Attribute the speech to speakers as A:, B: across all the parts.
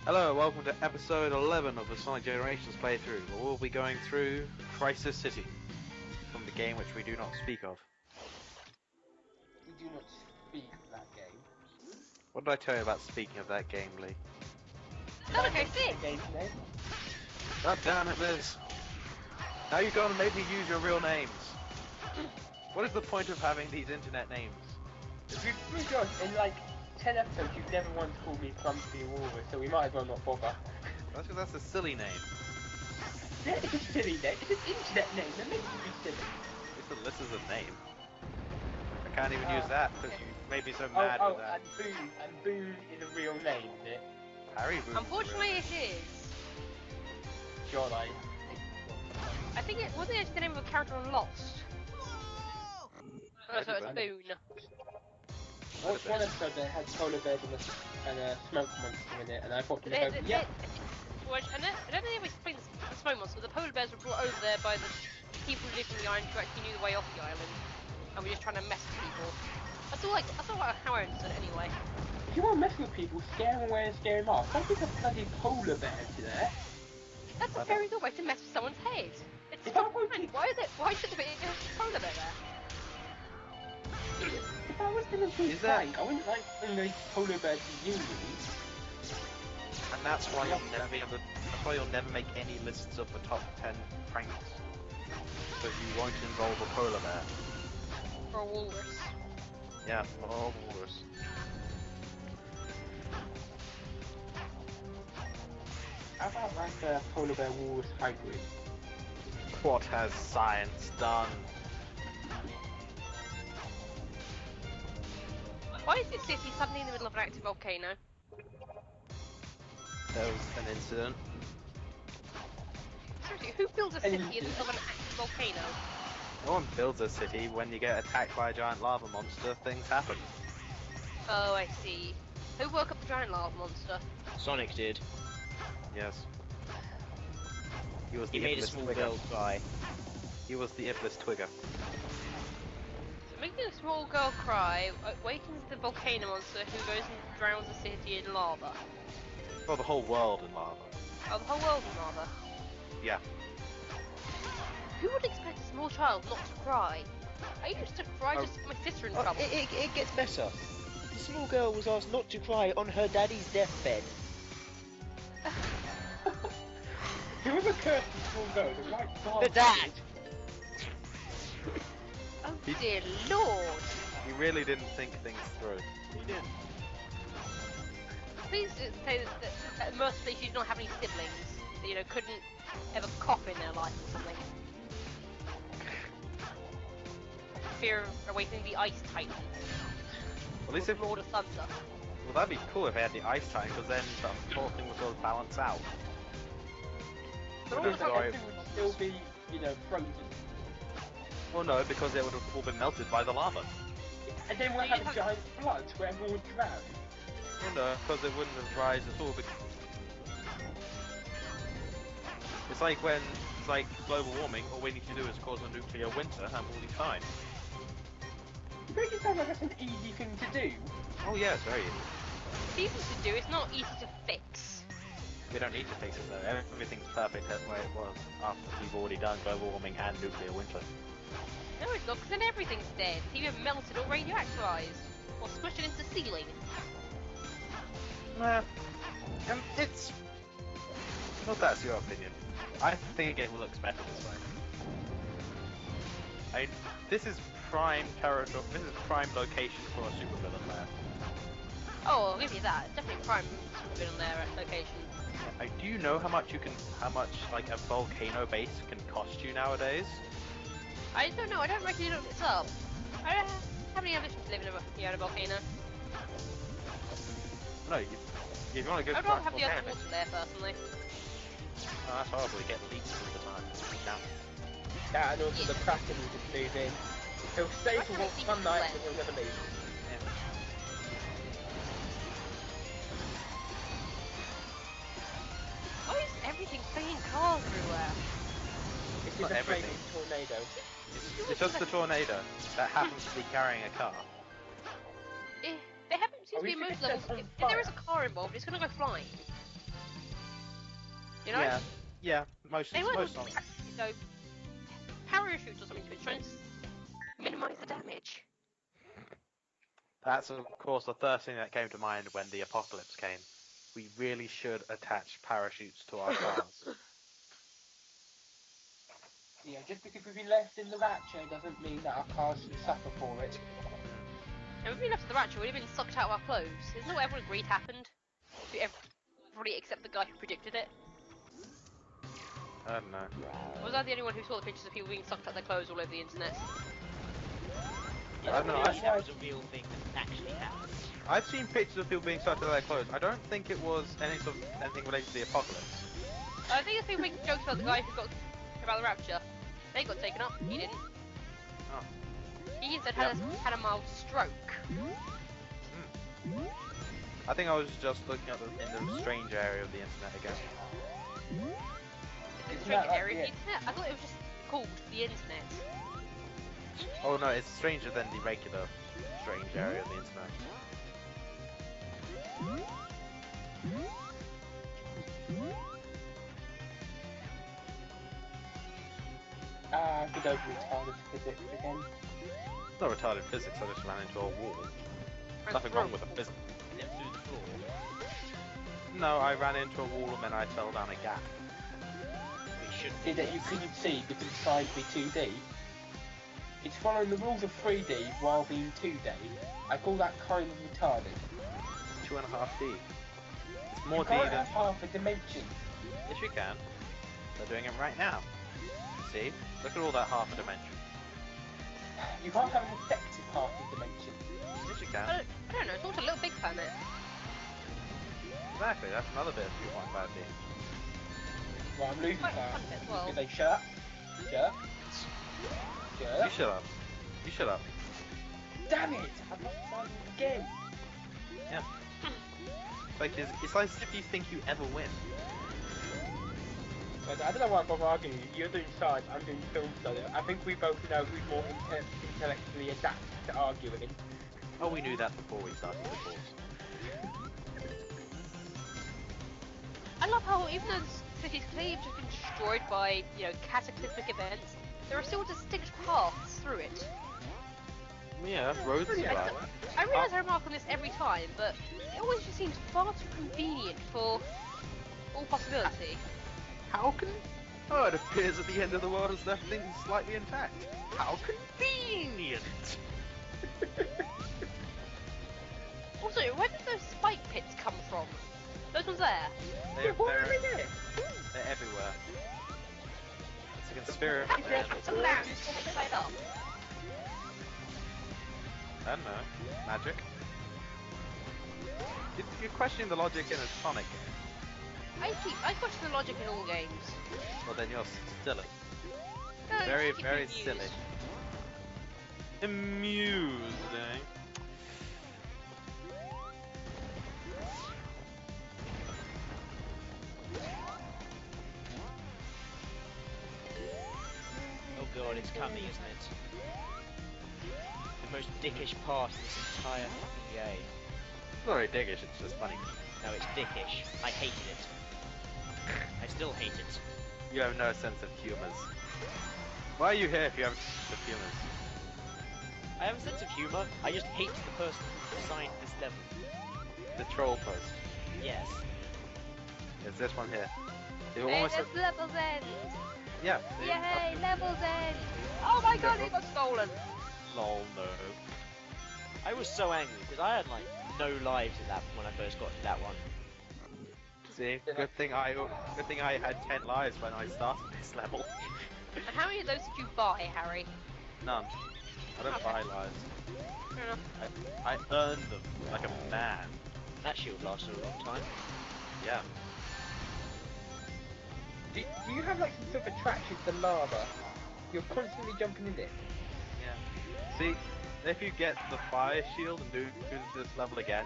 A: Hello and welcome to episode 11 of the Sonic Generations playthrough, where we'll be going through Crisis City, from the game which we do not speak of.
B: We do not speak that game.
A: What did I tell you about speaking of that game, Lee?
C: Not okay, see?
B: The game's name.
A: God damn it, Liz! Now you're going to make me use your real names! What is the point of having these internet names?
B: To be honest, in like 10 episodes you've never once called me TheClumsyWalrus, so we might as well not bother.
A: That's because that's a silly name.
B: Yeah, it's a silly name. It's an internet name. That makes it be silly.
A: At least Alyssa's a name. I can't even use that because you made me so mad with that.
B: And Boone is a real name, is it?
A: Harryboom.
C: Unfortunately, it is.
B: God,
C: I think it wasn't actually the name of a character on Lost. Oh, so it's Boone.
B: I watched one episode that had polar bears and a smoke monster in it, and I thought to myself, yep.
C: I don't think they explained the smoke monster. The polar bears were brought over there by the people who lived on the island who actually knew the way off the island, and were just trying to mess with people. That's all how I understood it anyway.
B: If you want to mess with people, scare them away and scare them off. Don't think a bloody polar bear there.
C: That's a very good way to mess with someone's head. It's
B: If
C: so
B: I wanted-
C: funny. Why should there be a polar bear there?
B: If I was going to be frank, I wouldn't like those polar bears to use.
A: And that's why you'll never make any lists of the top 10 pranks. But you won't involve a polar bear.
C: Or a walrus.
A: Yeah, or a walrus.
B: How about like a polar bear walrus hybrid?
A: What has science done?
C: Why is this city suddenly in the middle of an active volcano?
A: There was an incident.
C: Seriously, who builds a city in the middle of an active volcano?
A: No one builds a city. When you get attacked by a giant lava monster, things happen.
C: Oh, I see. Who woke up the giant lava monster?
D: Sonic did.
A: Yes. He was
D: He
A: the
D: made a
A: infamous
D: small
A: Twigger.
D: girl cry.
A: He was the infamous Twigger.
C: So making a small girl cry awakens the volcano monster who goes and drowns the city in lava.
A: Well, the whole world in lava.
C: Oh, the whole world in lava.
A: Yeah.
C: Who would expect a small child not to cry? I used to cry just to get my sister in trouble.
D: It gets better. The small girl was asked not to cry on her daddy's deathbed.
B: Whoever cursed the small girl, the right
D: The dad!
C: Oh dear lord!
A: He really didn't think things through.
D: He did.
C: Please say that mercifully she did not have any siblings that, couldn't have a cough in their life or something. Fear of awakening the Ice Titan.
A: At least if...
C: Lord of Thunder.
A: Well, that'd be cool if they had the ice time, because then the whole thing would sort of balance out.
C: But
A: Wouldn't
C: all the
A: it
C: time,
B: Everything would still be, frozen.
A: Well, no, because they would have all been melted by the lava.
B: And then we'll have a giant flood where everyone would drown.
A: Well, no, because it wouldn't have rise at all. It's like global warming, all we need to do is cause a nuclear winter and we'll be fine.
B: You make it sound like that's an easy thing to do.
A: Oh yeah, it's very easy.
C: it's easy to do, it's not easy to fix.
A: We don't need to fix it though, everything's perfect the way it was after we've already done global warming and nuclear winter.
C: No, it's not, because then everything's dead. It's either melted or radioactivized. Or squished into the ceiling.
A: Nah, it's... Well, that's your opinion. I think it looks better this way. This is prime territory, this is prime location for a supervillain there.
C: Oh, I'll give you that. It's definitely prime supervillain there at location.
A: Do you know how much like a volcano base can cost you nowadays?
C: I don't know, I don't reckon you looked this up. I don't have any ambition to live in a volcano.
A: No, you want to go
C: I'd
A: to
C: rather have the
A: volcano.
C: underwater there, personally.
A: Oh, that's horrible, you get leaks all the time. Now.
B: Yeah, and also the Kraken will just move in. He'll stay for one night, but he'll never leave.
A: Yeah.
C: Why is everything flinging cars everywhere?
B: It's
A: Not
B: just a
A: everything.
B: flaming tornado.
A: It's just the tornado that happens to be carrying a car.
C: They haven't seemed to
B: we
C: be most
B: should set
C: levels.
B: on
C: If there is a
B: fire.
C: car involved, it's gonna go flying. You know?
A: Yeah, most
C: They weren't
A: songs.
C: you know, parachutes or something to try and minimise the damage.
A: That's of course the first thing that came to mind when the apocalypse came. We really should attach parachutes to our cars.
B: Yeah, just because we've been left in the rapture doesn't mean that our cars should suffer for it.
C: And we've been left to the rapture, we've been sucked out of our clothes. Isn't that what everyone agreed happened? To everybody except the guy who predicted it?
A: I don't know.
C: Was I the only one who saw the pictures of people being sucked out their clothes all over the internet?
A: I don't know.
D: That was a real thing that actually happened.
A: I've seen pictures of people being sucked out of their clothes. I don't think it was anything related to the apocalypse.
C: I think there's people making jokes about the guy who got about the rapture. They got taken up. He didn't.
A: Oh.
C: He instead had a mild stroke.
A: I think I was just looking at in the strange area of the internet again.
C: The strange area of the internet? I thought it was just called the internet.
A: Oh no, it's stranger than the regular strange area of the internet.
B: Good over retarded physics again.
A: It's not retarded physics, I just ran into a wall. Nothing wrong with the physics.
D: And then through the floor.
A: No, I ran into a wall and then I fell down a gap.
D: It shouldn't
B: See that you couldn't see because it's trying to be 2D. It's following the rules of 3D while being 2D. I call that kind of retarded.
A: 2.5D. It's more
B: You
A: D
B: can't
A: than...
B: have half a dimension.
A: Yes you can. They're doing it right now. See? Look at all that half a dimension.
B: You can't have an effective half a dimension.
A: Yes you
C: I
A: can.
C: don't know, it's also a little big planet.
A: Exactly, that's another bit of 2.5D.
B: Well, I'm losing
C: Quite
B: that.
C: fun bit as well.
B: They shut up. Shut up. Shut
A: You
B: up.
A: shut up. You shut up.
B: Damn it! I've lost time again.
A: Yeah. It's like as if you think you ever win.
B: But I don't know why I'm arguing. You're doing science, I'm doing film study. I think we both know who's more intellectually adapted to arguing.
A: Oh, we knew that before we started the course.
C: I love how even though the city's clearly just been destroyed by, you know, cataclysmic events, there are still distinct paths through it.
A: Yeah, roads
B: Pretty
A: survive.
C: I realise I remark on this every time, but it always just seems far too convenient for all possibility.
A: How can... Oh, it appears that the end of the world has left things slightly intact. How convenient!
C: Also, where did those spike pits come from? Those ones there?
A: They're
B: there?
A: everywhere. It's a conspiracy.
C: It's a land straight up.
A: I don't know. Magic? You're questioning the logic in a Sonic game.
C: I question the logic in all games.
A: Well then you're silly.
C: No,
A: Very,
C: just keep
A: very
C: me amused.
A: silly. Amusing.
D: Oh god, it's coming, isn't it? The most dickish part of this entire fucking game.
A: It's not very dickish, it's just funny.
D: No, it's dickish. I hated it. I still hate it.
A: You have no sense of humours. Why are you here if you have a sense of humours?
D: I have a sense of humour. I just hate the person who designed this level.
A: The troll post.
D: Yes.
A: It's this one here. It
C: Hey,
A: almost
C: there's level's end!
A: yeah.
C: Yay, level's end! Oh my god, it got stolen!
A: Lol, no.
D: I was so angry because I had like no lives at that when I first got to that one.
A: See, good thing I had 10 lives when I started this level.
C: And how many of those did you buy, Harry?
A: None. I don't buy lives.
C: Fair enough.
A: I earned them like a man.
D: That shield lasted a long time.
A: Yeah.
B: Do you have like some sort of attraction to lava? You're constantly jumping in it.
A: Yeah. See, if you get the fire shield and do this level again,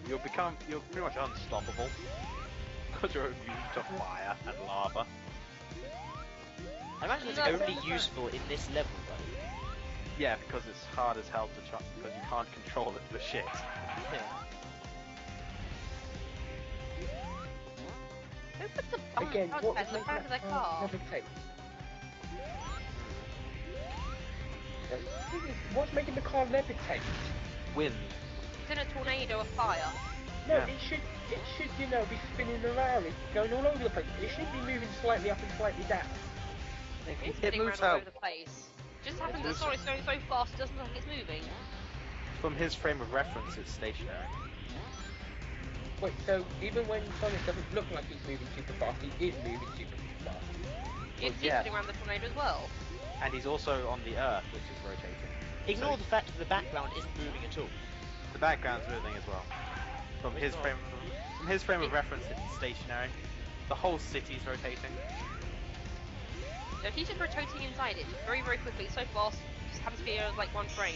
A: you're pretty much unstoppable. Because you're immune to fire and lava.
D: I imagine it's
C: No,
D: only useful in this level though.
A: Yeah, because it's hard as hell to try, because you can't control it for shit.
D: Yeah.
C: Who puts a bump
B: Again,
C: on
B: what
C: the
B: was making
C: back of their
B: that
C: car?
B: levitate? The thing is, what's making the car levitate?
A: Wind.
C: It's in a tornado of fire.
B: No,
A: Yeah.
B: it should, you know, be spinning around. It's going all over the place. It shouldn't be moving slightly up and slightly down.
C: It's
A: It
C: spinning
A: moves
C: around all
A: out.
C: over the place. Just happens that
A: moves-
C: Sonic's going so fast it doesn't look like it's moving.
A: From his frame of reference, it's stationary.
B: Wait, so even when Sonic doesn't look like he's moving super fast, he is moving super fast.
C: It's
A: yeah.
C: spinning around the tornado as well.
A: And he's also on the Earth, which is rotating.
D: Ignore
A: So
D: the fact that the background isn't moving at all.
A: the background's moving as well. From his
D: not.
A: frame of reference, it's stationary. The whole city's rotating.
C: So he's just rotating inside it very, very quickly, so fast, just happens to be like one frame.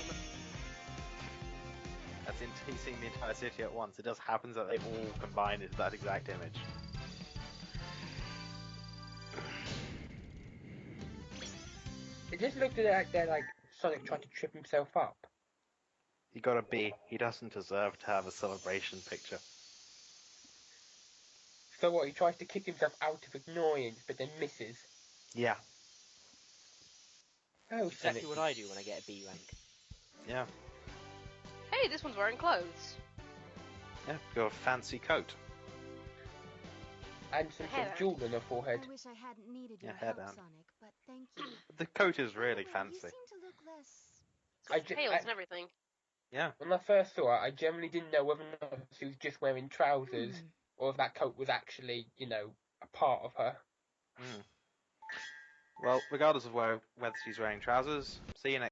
A: That's he's seeing the entire city at once. It just happens that they've all combined into that exact image.
B: It just looked like they're like Sonic trying to trip himself up.
A: You gotta be. He doesn't deserve to have a celebration picture.
B: So what, he tries to kick himself out of annoyance, but then misses.
A: Yeah.
B: Oh,
D: Exactly
B: Sonic.
D: what I do when I get a B rank.
A: Yeah.
C: Hey, this one's wearing clothes.
A: Yeah. Got a fancy coat.
B: And some sort of jewel on her forehead.
E: I wish I hadn't needed
A: Yeah,
E: your
A: hair
E: help,
A: down.
E: Sonic, but thank you.
A: The coat is really
E: You
A: fancy.
E: seem to look less.
C: Tails and everything.
A: Yeah.
B: When I first saw her, I generally didn't know whether or not she was just wearing trousers, or if that coat was actually, you know, a part of her.
A: Well, regardless of whether she's wearing trousers, see you next